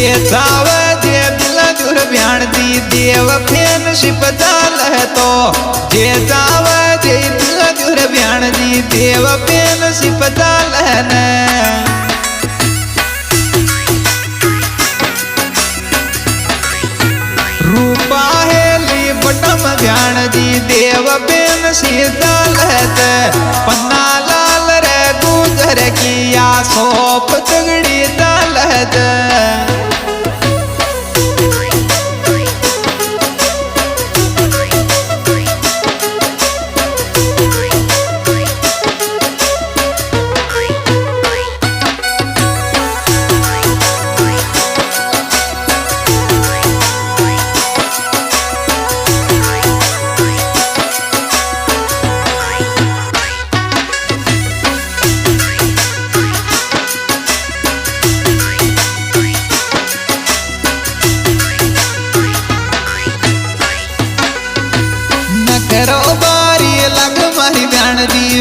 जे चावे जे दिल दूर ब्याण दी देव फेन शिप जाल है तो जे चावे जे दिल दूर ब्याण दी देव फेन शिप जाल है न रूपा हेली बटम ब्याण दी देव फेन सीताल है पन्ना लाल रे गुजर किया सोप तगड़ी दाल है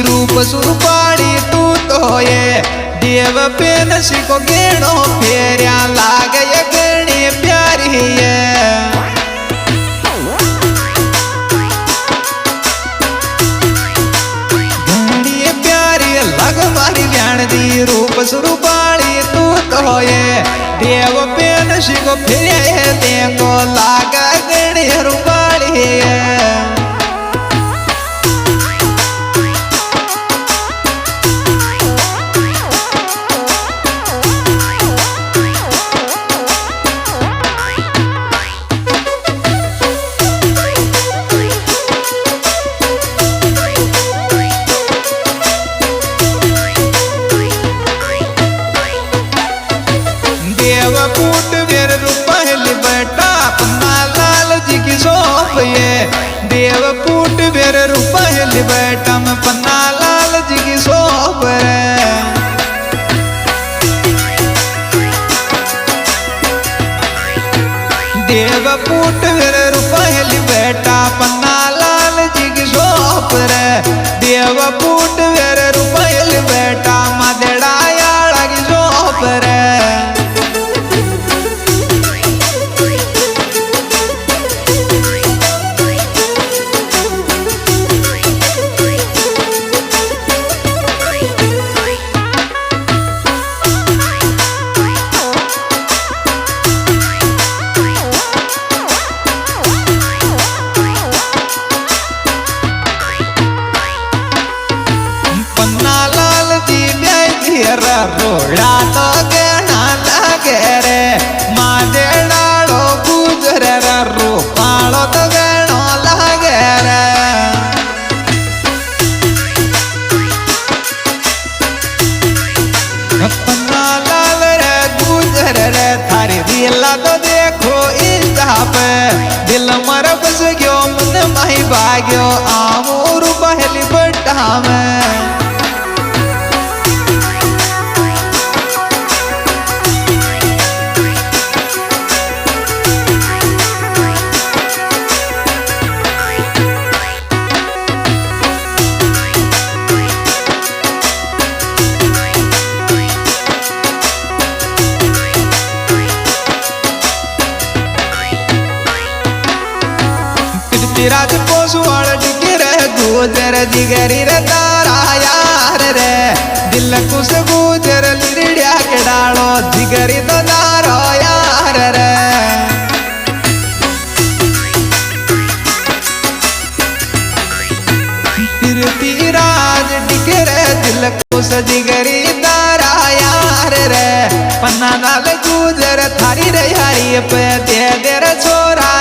रूप सुरपाड़ी तू तो ये देव पेन को गेणो फेरिया लाग ये गणी प्यारी है गणी प्यारी लग मारी ज्ञान दी रूप सुरपाड़ी तू तो ये देव पेन को फेरिया देखो लाग गणी रूपाड़ी है देवकूट वीर रूपहल बेटा पन्ना लाल जी की शोभ ये देवकूट वीर रूपहल बेटा में पन्ना लाल जी की शोभ रे देवकूट वीर रूपहल बेटा पन्ना लाल जी की शोभ रे देवकूट वीर रूपहल बेटा मदेड़ा याड़ा की शोभ रे रोड़ा तो गहना लगे रे मादेड़ाड़ो गुजर रे रूपाड़ो तो गहनो लगे रे पन्ना लाल रे गुजर रे थारी दिला तो देखो इंस्टा पे दिल मर बस गयो मन माही भाग्यो आमूर पहली बट्टा में राज पोसवाड़ डिगे रे गुजर जिगरी रे तारा यार रे दिल कुछ गुजर लिरिया के डालो जिगरी तो दारो यार रे फिरती राज डिगे रे दिल कुछ जिगरी तारा यार रे पन्ना नाल गुजर थारी रे हरी पे दे रे छोरा